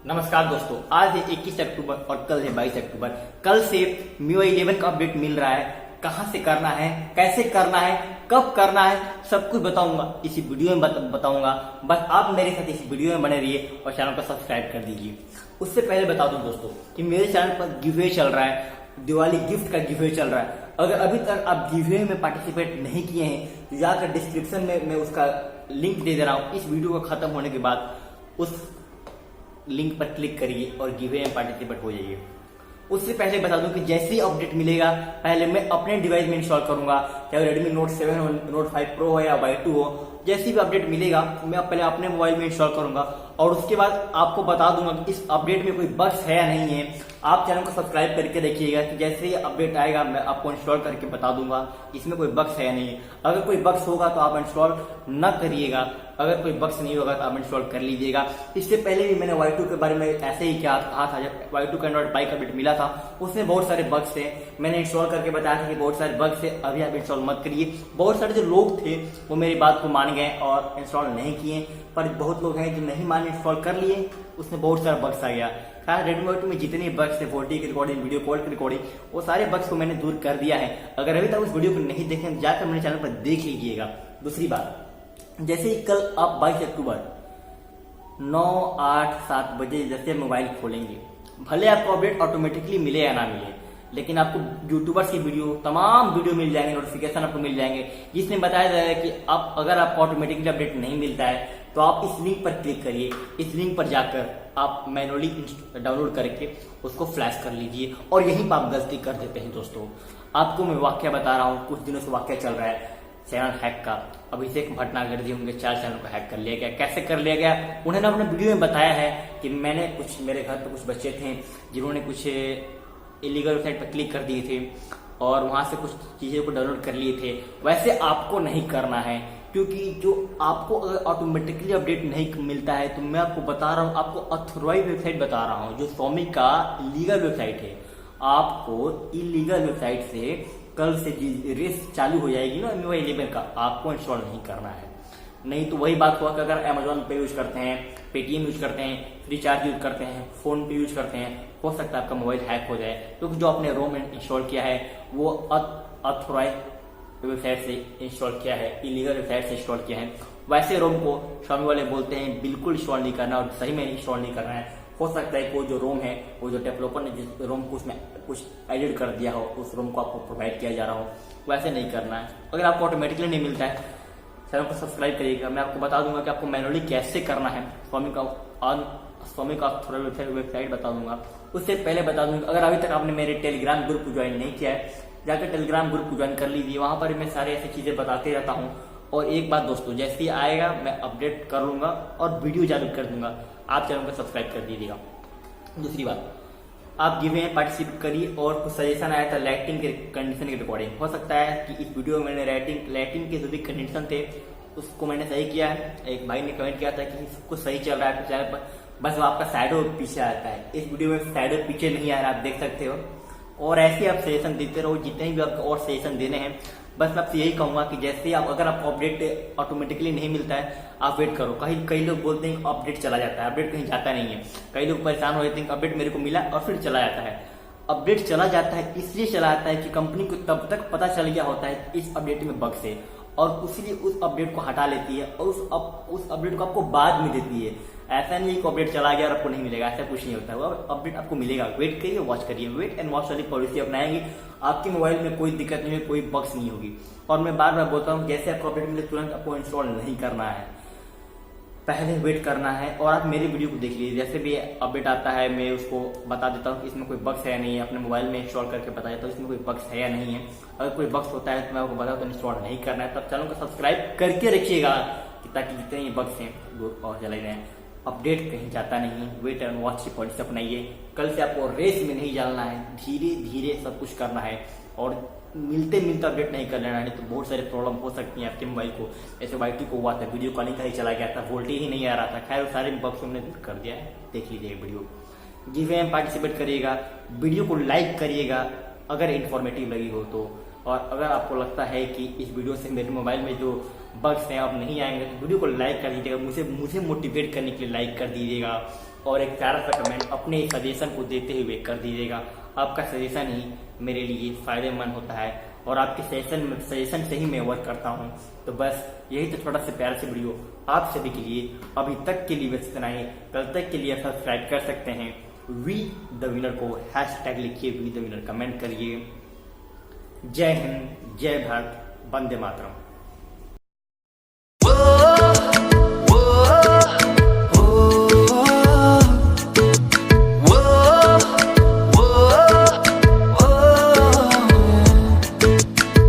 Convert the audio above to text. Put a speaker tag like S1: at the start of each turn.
S1: नमस्कार दोस्तों, आज है 21 अक्टूबर और कल है 22 अक्टूबर। कल से MIUI 11 का अपडेट मिल रहा है। कहां से करना है, कैसे करना है, कब करना है, सब कुछ बताऊंगा इसी वीडियो में बताऊंगा। बस आप मेरे साथ इस वीडियो में बने रहिए और चैनल को सब्सक्राइब कर दीजिए। उससे पहले बता दूं दोस्तों कि मेरे चैनल पर गिवअवे चल रहा है, दिवाली गिफ्ट का गिवअवे चल रहा है। अगर अभी तक आप गिवअवे में पार्टिसिपेट नहीं किए हैं तो जाकर डिस्क्रिप्शन में मैं उसका लिंक दे दे रहा हूँ। इस वीडियो को खत्म होने के बाद उस लिंक पर क्लिक करिए और गिवअवे में पार्टिसिपेट हो जाइए। उससे पहले बता दूं कि जैसे ही अपडेट मिलेगा पहले मैं अपने डिवाइस में इंस्टॉल करूंगा, चाहे Redmi Note 7 हो, Note 5 Pro हो या Y2 हो। जैसी भी अपडेट मिलेगा मैं पहले अपने मोबाइल में इंस्टॉल करूंगा और उसके बाद आपको बता दूंगा कि इस अपडेट में कोई बग्स है या नहीं है। आप चैनल को सब्सक्राइब करके रखिएगा कि जैसे ही अपडेट आएगा मैं आपको इंस्टॉल करके बता दूंगा इसमें कोई बग्स है या नहीं है। अगर कोई बग्स होगा तो आप इंस्टॉल न करिएगा, अगर कोई बग्स नहीं होगा तो आप इंस्टॉल कर लीजिएगा। इससे पहले भी मैंने Y2 के बारे में ऐसे ही कहा था। जब Y2 का Android 5 अपडेट मिला था उसमें बहुत सारे बग्स थे, मैंने इंस्टॉल करके बताया था कि बहुत सारे बग्स थे, अभी आप इंस्टॉल मत करिए। बहुत सारे जो लोग थे वो मेरी बात को मान गए और इंस्टॉल नहीं किए, पर बहुत लोग हैं जो नहीं माने, इंस्टॉल कर लिए, उसमें बहुत सारा बग्स आ गया। खैर Redmi Note में जितने बग्स थे, फोटो की रिकॉर्डिंग, वीडियो कॉल की रिकॉर्डिंग, वो सारे बग्स को मैंने दूर कर दिया है। अगर अभी तक उस वीडियो को नहीं देखें तो जाकर मेरे चैनल पर देख लीजिएगा। दूसरी बात, जैसे ही कल आप 22 अक्टूबर 9, 8, 7 बजे जैसे मोबाइल खोलेंगे, भले आपको अपडेट ऑटोमेटिकली मिले या ना मिले, लेकिन आपको यूट्यूबर्स की वीडियो, तमाम वीडियो मिल जाएंगे, नोटिफिकेशन आपको मिल जाएंगे जिसमें बताया जाएगा कि आप अगर आपको ऑटोमेटिकली अपडेट नहीं मिलता है तो आप इस लिंक पर क्लिक करिए। इस लिंक पर जाकर आप मैनुअली डाउनलोड करके उसको फ्लैश कर लीजिए और यहीं पर आप गलती कर देते हैं। दोस्तों आपको मैं वाक्य बता रहा हूँ, कुछ दिनों से वाक्य चल रहा है चैनल हैक का। अभिषेक भटनागर जी होंगे 4 चैनल को हैक कर लिया गया। कैसे कर लिया गया उन्होंने अपने वीडियो में बताया है कि मैंने कुछ, मेरे घर पे कुछ बच्चे थे जिन्होंने कुछ इलीगल वेबसाइट पर क्लिक कर दिए थे और वहां से कुछ चीजें को डाउनलोड कर लिए थे। वैसे आपको नहीं करना है, क्योंकि जो आपको अगर ऑटोमेटिकली अपडेट नहीं मिलता है तो मैं आपको बता रहा हूँ, आपको अथॉराइज वेबसाइट बता रहा हूँ जो स्वामी का लीगल वेबसाइट है। आपको इलीगल वेबसाइट से कल से रेस चालू हो जाएगी ना MIUI 11 का, आपको इंस्टॉल नहीं करना है। नहीं तो वही बात हुआ कि अगर अमेजोन पे यूज करते हैं, पेटीएम यूज करते हैं, रिचार्ज यूज करते हैं, फोन पे यूज करते हैं, हो सकता है आपका मोबाइल हैक हो जाए, क्योंकि जो आपने रोम इंस्टॉल किया है वो अथॉराइज वेबसाइट से इंस्टॉल किया है, इलीगल वेबसाइट से इंस्टॉल किया है। वैसे रोम को स्वामी वाले बोलते हैं बिल्कुल इंस्टॉल नहीं करना और सही में इंस्टॉल नहीं करना है। हो सकता है वो जो रोम है, वो जो डेवलपर ने जिस रोम को उसमें कुछ एडिट कर दिया हो, उस रोम को आपको प्रोवाइड किया जा रहा हो, वैसे नहीं करना है। अगर आपको ऑटोमेटिकली नहीं मिलता है चैनल को सब्सक्राइब करिएगा, मैं आपको बता दूंगा कि आपको मैनुअली कैसे करना है। स्वामी का थोड़ा वेबसाइट बता दूंगा। उससे पहले बता दूंगा, अगर अभी तक आपने मेरे टेलीग्राम ग्रुप को ज्वाइन नहीं किया है जाकर टेलीग्राम ग्रुप को ज्वाइन कर लीजिए। वहां पर मैं सारे ऐसी चीजें बताते रहता हूँ। और एक बात दोस्तों, जैसे ही आएगा मैं अपडेट कर लूंगा और वीडियो जारी कर दूंगा, आप चैनल को सब्सक्राइब कर दीजिएगा। दूसरी बात, आप गिवे में पार्टिसिपेट करिए और कुछ सजेशन आया था लाइटिंग के कंडीशन की रिकॉर्डिंग। हो सकता है कि इस वीडियो में मैंने लाइटिंग के जो भी कंडीशन थे उसको मैंने सही किया है। एक भाई ने कमेंट किया था कि सब कुछ सही चल रहा है चैनल पर, बस वो आपका शैडो पीछे आता है। इस वीडियो में शैडो पीछे नहीं आ रहा, आप देख सकते हो। और ऐसे आप सजेशन देते रहो, जितने भी आपको और सजेशन देने हैं। बस मैं आपसे यही कहूंगा कि जैसे आप, अगर आपको अपडेट ऑटोमेटिकली नहीं मिलता है आप वेट करो। कई लोग बोलते हैं अपडेट चला जाता है, अपडेट कहीं जाता नहीं है। कई लोग परेशान हो जाते हैं अपडेट मेरे को मिला और फिर चला जाता है। अपडेट चला जाता है इसलिए चला जाता है कि कंपनी को तब तक पता चल गया होता है इस अपडेट में बग्स है और इसलिए उस अपडेट को हटा लेती है और उस अपडेट को आपको बाद में देती है। ऐसा नहीं है कि अपडेट चला गया और आपको नहीं मिलेगा, ऐसा कुछ नहीं होता है। वो अपडेट आपको मिलेगा, वेट करिए, वॉच करिए। वेट एंड वॉच वाली पॉलिसी अपनाएंगे, आपके मोबाइल में कोई दिक्कत नहीं है, कोई बग्स नहीं होगी। और मैं बार बार बोलता हूँ, जैसे आपको अपडेट मिले तुरंत आपको इंस्टॉल नहीं करना है, पहले वेट करना है। और आप मेरी वीडियो को देख लीजिए, जैसे भी अपडेट आता है मैं उसको बता देता हूँ कि इसमें कोई बग्स है या नहीं है। अपने मोबाइल में इंस्टॉल करके बता देता हूँ इसमें कोई बग्स है या नहीं है। अगर कोई बग्स होता है तो मैं आपको बताऊँ तो इंस्टॉल नहीं करना है। तब चैनल को सब्सक्राइब करके रखिएगा ताकि जितने ये बग्स हैं वो और चले जाएं। अपडेट कहीं जाता नहीं है, वेट एंड वॉच की पॉलिसी अपनाइए। कल से आपको रेस में नहीं जाना है, धीरे धीरे सब कुछ करना है और मिलते अपडेट नहीं कर लेना है, तो बहुत सारे प्रॉब्लम हो सकती हैं आपके मोबाइल को। ऐसे Y2 को हुआ था, वीडियो कॉलिंग का ही चला गया था, वोल्टेज ही नहीं आ रहा था। खैर वो सारे बग्स हमने दूर कर दिया है, देख लीजिए वीडियो। गिवे में पार्टिसिपेट करिएगा, वीडियो को लाइक करिएगा अगर इन्फॉर्मेटिव लगी हो तो। और अगर आपको लगता है कि इस वीडियो से मेरे मोबाइल में जो बग्स हैं अब नहीं आएंगे तो वीडियो को लाइक कर दीजिएगा। मुझे मोटिवेट करने के लिए लाइक कर दीजिएगा। और एक प्यारा सा कमेंट अपने सजेशन को देते हुए कर दीजिएगा। आपका सजेशन ही मेरे लिए फायदेमंद होता है और आपके सजेशन से ही मैं वर्क करता हूँ। तो बस यही तो छोटा सा प्यारा सा वीडियो आप सभी के लिए। अभी तक के लिए बस इतना ही। कल तक के लिए सब्सक्राइब कर सकते हैं। वी द विनर को हैशटैग लिखिए, वी द विनर कमेंट करिए। जय हिंद, जय भारत, वंदे मातरम।